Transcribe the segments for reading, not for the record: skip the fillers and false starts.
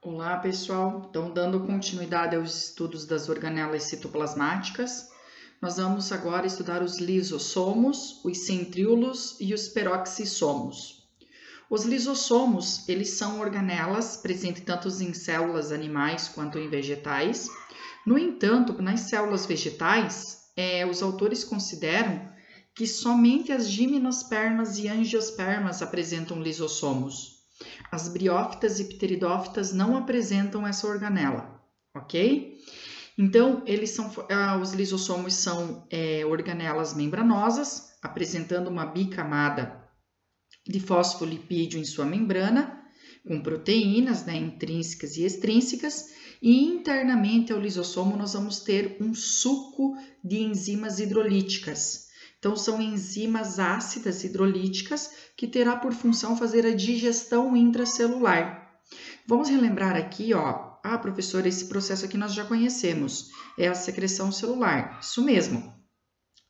Olá, pessoal. Então, dando continuidade aos estudos das organelas citoplasmáticas, nós vamos agora estudar os lisossomos, os centríolos e os peroxissomos. Os lisossomos, eles são organelas presentes tanto em células animais quanto em vegetais. No entanto, nas células vegetais, os autores consideram que somente as gimnospermas e angiospermas apresentam lisossomos. As briófitas e pteridófitas não apresentam essa organela, ok? Então, os lisossomos são organelas membranosas, apresentando uma bicamada de fosfolipídio em sua membrana, com proteínas, intrínsecas e extrínsecas, e internamente ao lisossomo nós vamos ter um suco de enzimas hidrolíticas. Então, são enzimas ácidas hidrolíticas que terá por função fazer a digestão intracelular. Vamos relembrar aqui, professora, esse processo aqui nós já conhecemos, é a secreção celular, isso mesmo.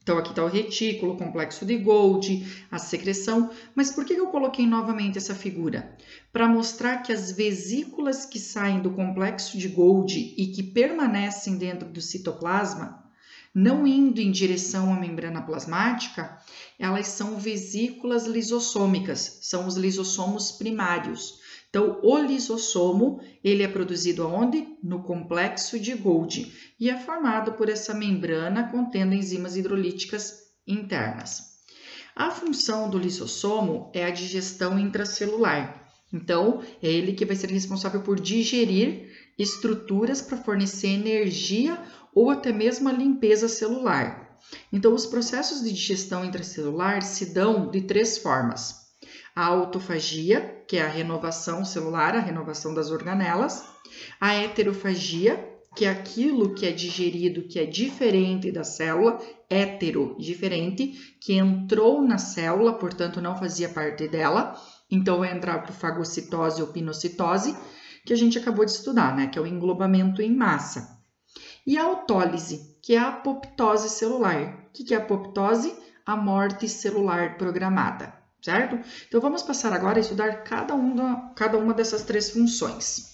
Então, aqui está o retículo, o complexo de Golgi, a secreção, mas por que eu coloquei novamente essa figura? Para mostrar que as vesículas que saem do complexo de Golgi e que permanecem dentro do citoplasma, não indo em direção à membrana plasmática, elas são vesículas lisossômicas, são os lisossomos primários. Então, o lisossomo, ele é produzido aonde? No complexo de Golgi e é formado por essa membrana contendo enzimas hidrolíticas internas. A função do lisossomo é a digestão intracelular. Então, é ele que vai ser responsável por digerir estruturas para fornecer energia ou até mesmo a limpeza celular. Então, os processos de digestão intracelular se dão de três formas. A autofagia, que é a renovação celular, a renovação das organelas. A heterofagia, que é aquilo que é digerido, que é diferente da célula, diferente, que entrou na célula, portanto não fazia parte dela. Então, vai entrar para fagocitose ou pinocitose, que a gente acabou de estudar, que é o englobamento em massa. E a autólise, que é a apoptose celular. O que é a apoptose? A morte celular programada, certo? Então, vamos passar agora a estudar cada uma dessas três funções.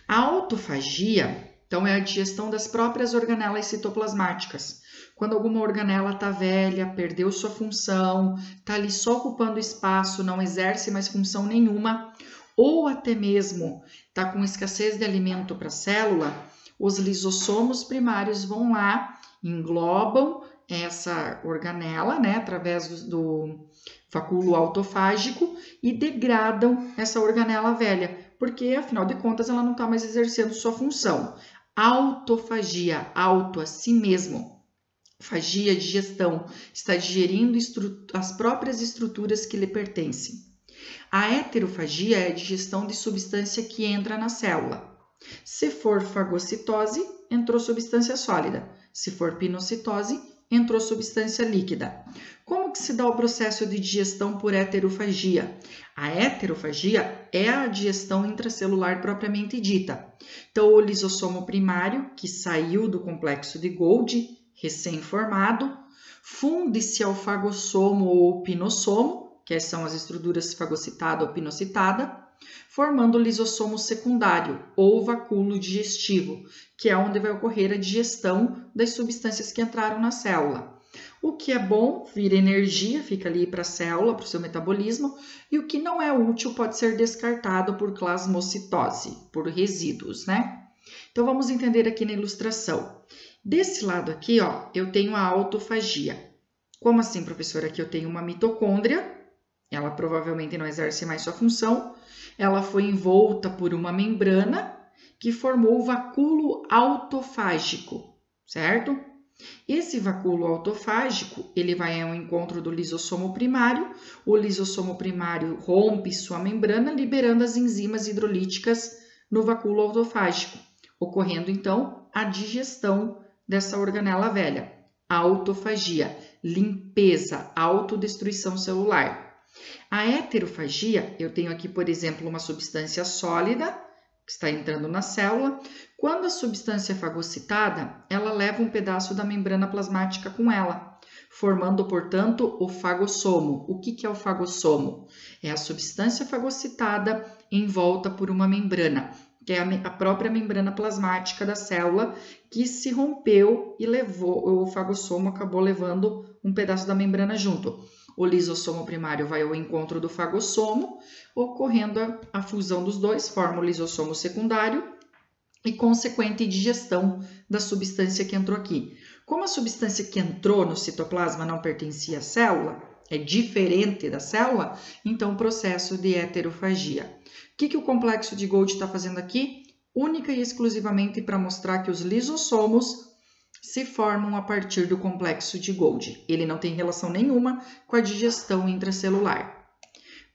A autofagia, então, é a digestão das próprias organelas citoplasmáticas. Quando alguma organela está velha, perdeu sua função, está ali só ocupando espaço, não exerce mais função nenhuma, ou até mesmo está com escassez de alimento para a célula, os lisossomos primários vão lá, englobam essa organela, através do facúolo autofágico e degradam essa organela velha, porque, afinal de contas, ela não está mais exercendo sua função. Autofagia, auto, a si mesmo. Fagia, digestão, está digerindo as próprias estruturas que lhe pertencem. A heterofagia é a digestão de substância que entra na célula. Se for fagocitose, entrou substância sólida. Se for pinocitose, entrou substância líquida. Como que se dá o processo de digestão por heterofagia? A heterofagia é a digestão intracelular propriamente dita. Então, o lisossomo primário, que saiu do complexo de Golgi, recém-formado, funde-se ao fagossomo ou pinossomo, que são as estruturas fagocitada ou pinocitada, formando o lisossomo secundário ou vacúolo digestivo, que é onde vai ocorrer a digestão das substâncias que entraram na célula. O que é bom vira energia, fica ali para a célula, para o seu metabolismo, e o que não é útil pode ser descartado por plasmocitose, por resíduos, Então, vamos entender aqui na ilustração. Desse lado aqui, eu tenho a autofagia. Como assim, professora? Aqui eu tenho uma mitocôndria, ela provavelmente não exerce mais sua função, ela foi envolta por uma membrana que formou o vacúolo autofágico, certo? Esse vacúolo autofágico, ele vai ao encontro do lisossomo primário, o lisossomo primário rompe sua membrana, liberando as enzimas hidrolíticas no vacúolo autofágico, ocorrendo então a digestão dessa organela velha, a autofagia, limpeza, autodestruição celular. A heterofagia, eu tenho aqui, por exemplo, uma substância sólida que está entrando na célula. Quando a substância é fagocitada, ela leva um pedaço da membrana plasmática com ela, formando, portanto, o fagossomo. O que é o fagossomo? É a substância fagocitada envolta por uma membrana, que é a própria membrana plasmática da célula, que se rompeu e levou, o fagossomo acabou levando um pedaço da membrana junto. O lisossomo primário vai ao encontro do fagossomo, ocorrendo a fusão dos dois, forma o lisossomo secundário e consequente digestão da substância que entrou aqui. Como a substância que entrou no citoplasma não pertencia à célula, é diferente da célula, então o processo de heterofagia. O que o complexo de Golgi está fazendo aqui? Única e exclusivamente para mostrar que os lisossomos se formam a partir do complexo de Golgi. Ele não tem relação nenhuma com a digestão intracelular.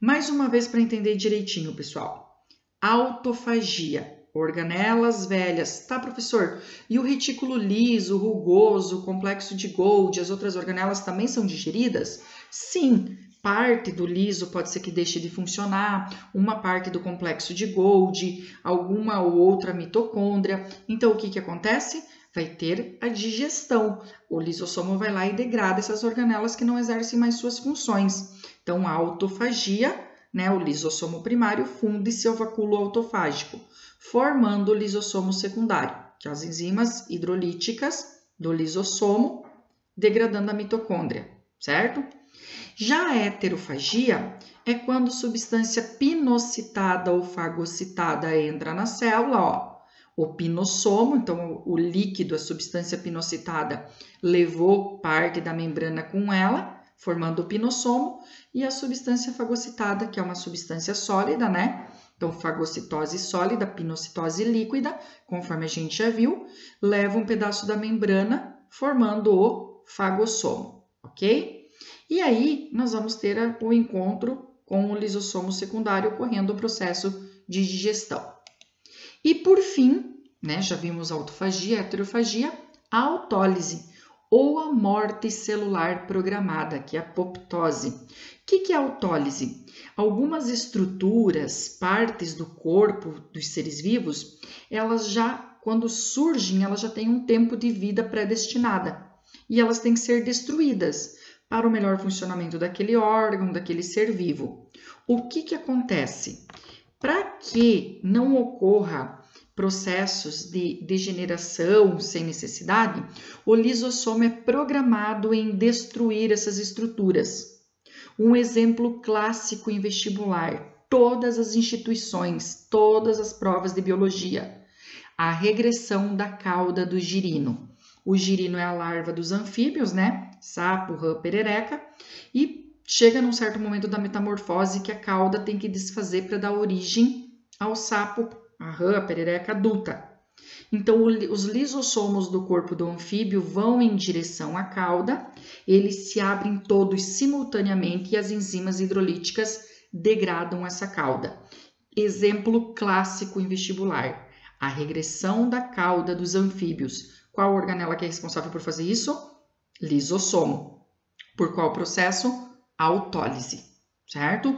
Mais uma vez para entender direitinho, pessoal. Autofagia. Organelas velhas. Tá, professor? E o retículo liso, rugoso, o complexo de Golgi, as outras organelas também são digeridas? Sim. Parte do liso pode ser que deixe de funcionar, uma parte do complexo de Golgi, alguma ou outra mitocôndria. Então, o que acontece? Vai ter a digestão. O lisossomo vai lá e degrada essas organelas que não exercem mais suas funções. Então, a autofagia, né, o lisossomo primário funde seu vacúolo autofágico, formando o lisossomo secundário, que é as enzimas hidrolíticas do lisossomo, degradando a mitocôndria, certo? Já a heterofagia é quando substância pinocitada ou fagocitada entra na célula, ó. O pinossomo, então o líquido, a substância pinocitada, levou parte da membrana com ela, formando o pinossomo, e a substância fagocitada, que é uma substância sólida, né? Então, fagocitose sólida, pinocitose líquida, conforme a gente já viu, leva um pedaço da membrana, formando o fagossomo, ok? E aí, nós vamos ter o encontro com o lisossomo secundário, ocorrendo o processo de digestão. E por fim, né, já vimos a autofagia, a heterofagia, a autólise, ou a morte celular programada, que é a apoptose. O que é a autólise? Algumas estruturas, partes do corpo dos seres vivos, elas já, quando surgem, elas já têm um tempo de vida predestinada. E elas têm que ser destruídas para o melhor funcionamento daquele órgão, daquele ser vivo. O que acontece? Para que não ocorra processos de degeneração sem necessidade, o lisossomo é programado em destruir essas estruturas. Um exemplo clássico em vestibular, todas as instituições, todas as provas de biologia, a regressão da cauda do girino. O girino é a larva dos anfíbios, né? Sapo, rã, perereca, e chega num certo momento da metamorfose que a cauda tem que desfazer para dar origem ao sapo, a rã, a perereca adulta. Então, os lisossomos do corpo do anfíbio vão em direção à cauda, eles se abrem todos simultaneamente e as enzimas hidrolíticas degradam essa cauda. Exemplo clássico em vestibular, a regressão da cauda dos anfíbios. Qual organela que é responsável por fazer isso? Lisossomo. Por qual processo? Autólise, certo?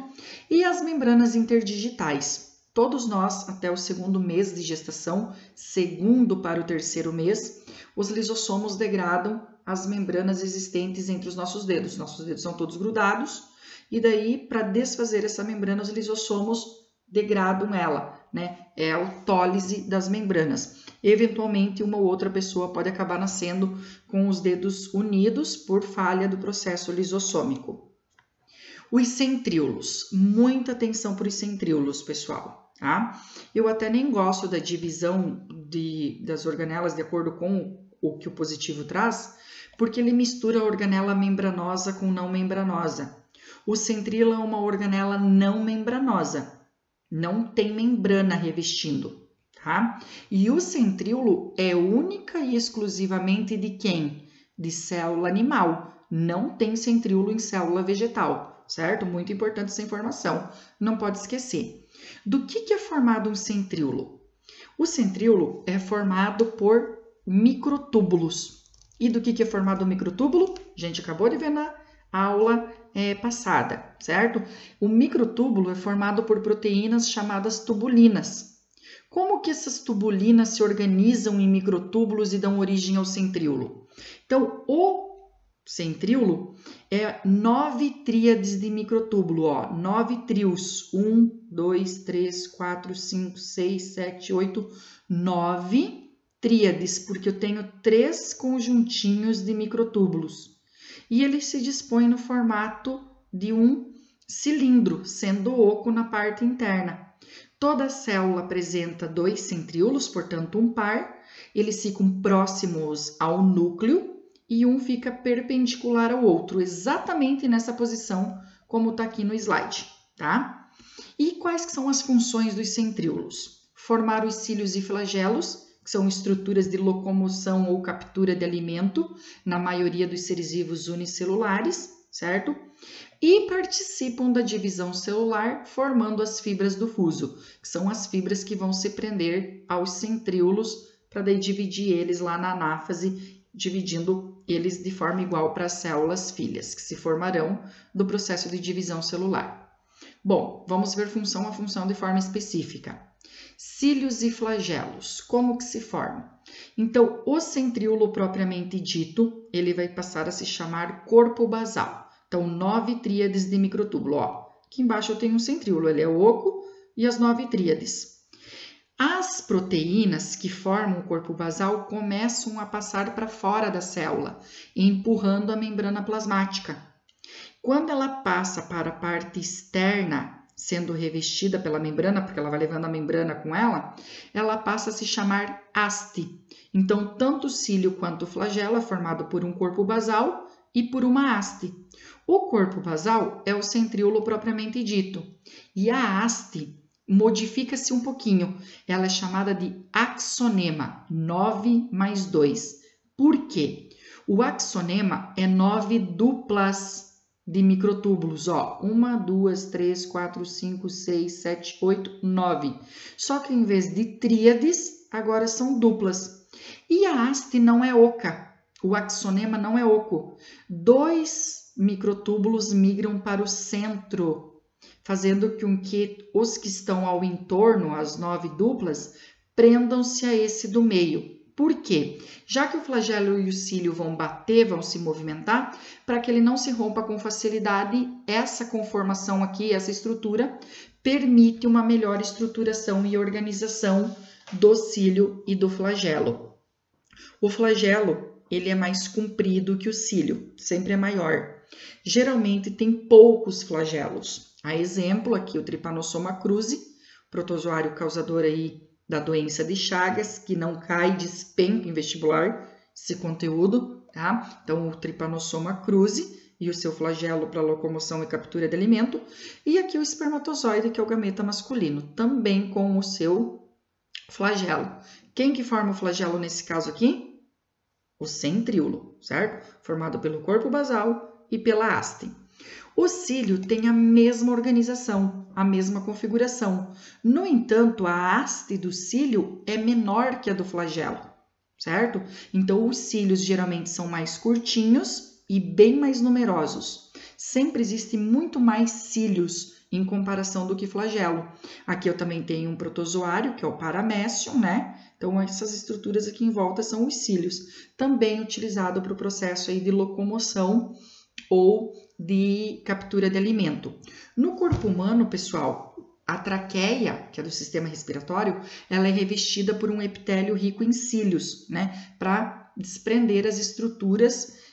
E as membranas interdigitais. Todos nós, até o segundo mês de gestação, segundo para o terceiro mês, os lisossomos degradam as membranas existentes entre os nossos dedos. Nossos dedos são todos grudados, e daí, para desfazer essa membrana, os lisossomos degradam ela, né? É a autólise das membranas. Eventualmente, uma ou outra pessoa pode acabar nascendo com os dedos unidos por falha do processo lisossômico. Os centríolos. Muita atenção para os centríolos, pessoal. Tá? Eu até nem gosto da divisão das organelas de acordo com o que o positivo traz, porque ele mistura a organela membranosa com não membranosa. O centríolo é uma organela não membranosa, não tem membrana revestindo, tá? E o centríolo é única e exclusivamente de quem? De célula animal, não tem centríolo em célula vegetal, certo? Muito importante essa informação, não pode esquecer. Do que é formado um centríolo? O centríolo é formado por microtúbulos. E do que é formado um microtúbulo? A gente acabou de ver na aula passada, certo? O microtúbulo é formado por proteínas chamadas tubulinas. Como que essas tubulinas se organizam em microtúbulos e dão origem ao centríolo? Então, o centríolo é 9 tríades de microtúbulo, ó, 9 trios, 1, 2, 3, 4, 5, 6, 7, 8, 9 tríades, porque eu tenho 3 conjuntinhos de microtúbulos. E ele se dispõe no formato de um cilindro, sendo oco na parte interna. Toda célula apresenta 2 centríolos, portanto um par, eles ficam próximos ao núcleo e um fica perpendicular ao outro, exatamente nessa posição como está aqui no slide, tá? E quais que são as funções dos centríolos? Formar os cílios e flagelos, que são estruturas de locomoção ou captura de alimento, na maioria dos seres vivos unicelulares, certo? E participam da divisão celular, formando as fibras do fuso, que são as fibras que vão se prender aos centríolos para daí dividir eles lá na anáfase, dividindo eles de forma igual para as células filhas, que se formarão do processo de divisão celular. Bom, vamos ver função a função de forma específica. Cílios e flagelos, como que se formam? Então, o centríolo propriamente dito, ele vai passar a se chamar corpo basal. Então, 9 tríades de microtúbulo, ó. Aqui embaixo eu tenho um centríolo, ele é oco e as 9 tríades. As proteínas que formam o corpo basal começam a passar para fora da célula, empurrando a membrana plasmática. Quando ela passa para a parte externa, sendo revestida pela membrana, porque ela vai levando a membrana com ela passa a se chamar haste. Então, tanto o cílio quanto o flagelo é formado por um corpo basal e por uma haste. O corpo basal é o centríolo propriamente dito, e a haste modifica-se um pouquinho. Ela é chamada de axonema, 9 mais 2. Por quê? O axonema é 9 duplas de microtúbulos, ó, 1, 2, 3, 4, 5, 6, 7, 8, 9. Só que em vez de tríades, agora são duplas. E a haste não é oca, o axonema não é oco. 2 microtúbulos migram para o centro, fazendo com que os que estão ao entorno, as 9 duplas, prendam-se a esse do meio. Por quê? Já que o flagelo e o cílio vão bater, vão se movimentar, para que ele não se rompa com facilidade, essa conformação aqui, essa estrutura, permite uma melhor estruturação e organização do cílio e do flagelo. O flagelo, ele é mais comprido que o cílio, sempre é maior. Geralmente tem poucos flagelos. A exemplo, aqui o Trypanosoma cruzi, protozoário causador aí da doença de Chagas, que não cai, despenca em vestibular esse conteúdo, tá? Então, o Trypanosoma cruzi e o seu flagelo para locomoção e captura de alimento. E aqui o espermatozoide, que é o gameta masculino, também com o seu flagelo. Quem que forma o flagelo nesse caso aqui? O centríolo, certo? Formado pelo corpo basal e pela haste. O cílio tem a mesma organização, a mesma configuração. No entanto, a haste do cílio é menor que a do flagelo, certo? Então, os cílios geralmente são mais curtinhos e bem mais numerosos. Sempre existe muito mais cílios em comparação do que flagelo. Aqui eu também tenho um protozoário, que é o Paramecium, né? Então, essas estruturas aqui em volta são os cílios, também utilizado para o processo aí de locomoção ou de captura de alimento. No corpo humano, pessoal, a traqueia, que é do sistema respiratório, ela é revestida por um epitélio rico em cílios, né? Para desprender as estruturas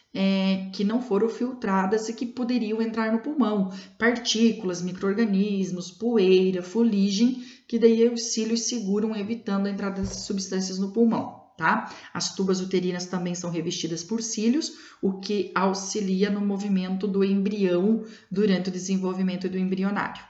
que não foram filtradas e que poderiam entrar no pulmão. Partículas, micro-organismos, poeira, fuligem, que daí os cílios seguram, evitando a entrada dessas substâncias no pulmão. Tá? As tubas uterinas também são revestidas por cílios, o que auxilia no movimento do embrião durante o desenvolvimento do embrionário.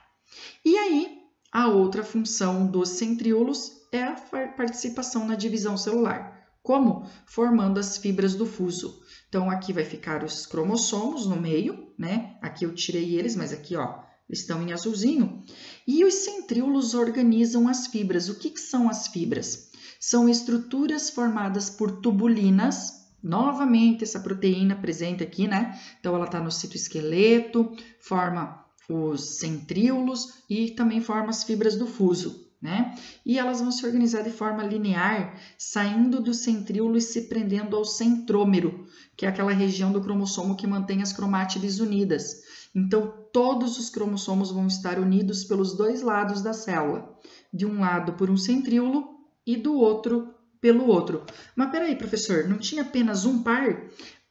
E aí, a outra função dos centríolos é a participação na divisão celular. Como? Formando as fibras do fuso. Então, aqui vai ficar os cromossomos no meio, né? Aqui eu tirei eles, mas aqui, ó, estão em azulzinho. E os centríolos organizam as fibras. O que são as fibras? São estruturas formadas por tubulinas, novamente essa proteína presente aqui, né? Então, ela está no citoesqueleto, forma os centríolos e também forma as fibras do fuso, né? E elas vão se organizar de forma linear, saindo do centríolo e se prendendo ao centrômero, que é aquela região do cromossomo que mantém as cromátides unidas. Então, todos os cromossomos vão estar unidos pelos dois lados da célula. De um lado por um centríolo e do outro pelo outro. Mas peraí, professor, não tinha apenas um par?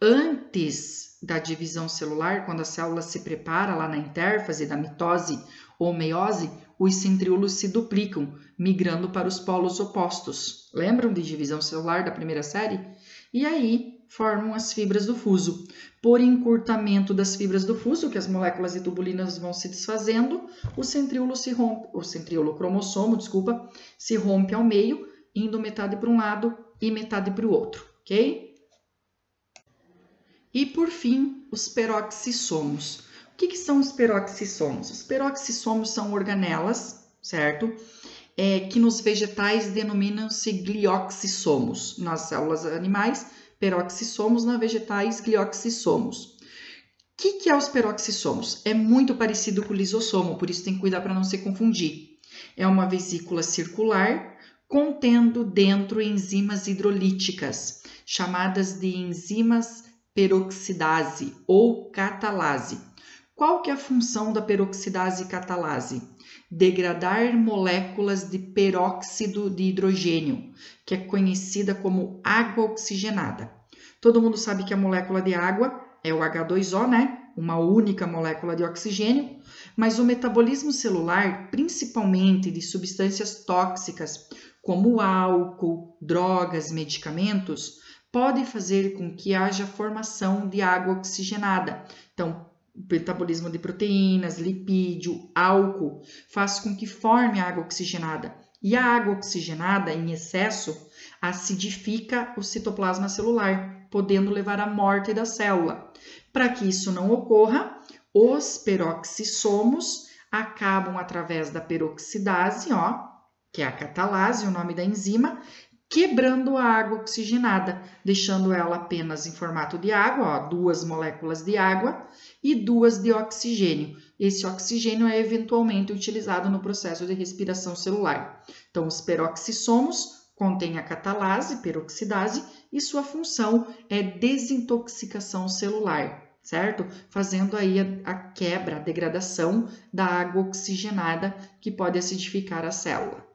Antes da divisão celular, quando a célula se prepara lá na intérfase da mitose ou meiose, os centríolos se duplicam, migrando para os polos opostos. Lembram de divisão celular da primeira série? E aí formam as fibras do fuso. Por encurtamento das fibras do fuso, que as moléculas de tubulinas vão se desfazendo, o centríolo se rompe, o cromossomo, se rompe ao meio, indo metade para um lado e metade para o outro, ok? E por fim, os peroxissomos. O que são os peroxissomos? Os peroxissomos são organelas, certo? Que nos vegetais denominam-se glioxissomos. Nas células animais, peroxissomos, nas vegetais, glioxissomos. O que é os peroxissomos? É muito parecido com o lisossomo, por isso tem que cuidar para não se confundir. É uma vesícula circular contendo dentro enzimas hidrolíticas, chamadas de enzimas peroxidase ou catalase. Qual que é a função da peroxidase e catalase? Degradar moléculas de peróxido de hidrogênio, que é conhecida como água oxigenada. Todo mundo sabe que a molécula de água é o H2O, né? Uma única molécula de oxigênio, mas o metabolismo celular, principalmente de substâncias tóxicas, como álcool, drogas, medicamentos, pode fazer com que haja formação de água oxigenada. Então, o metabolismo de proteínas, lipídio, álcool, faz com que forme água oxigenada. E a água oxigenada, em excesso, acidifica o citoplasma celular, podendo levar à morte da célula. Para que isso não ocorra, os peroxissomos acabam através da peroxidase, que é a catalase, o nome da enzima, quebrando a água oxigenada, deixando ela apenas em formato de água, 2 moléculas de água e 2 de oxigênio. Esse oxigênio é eventualmente utilizado no processo de respiração celular. Então, os peroxissomos contêm a catalase, peroxidase, e sua função é desintoxicação celular, certo? Fazendo aí a quebra, a degradação da água oxigenada que pode acidificar a célula.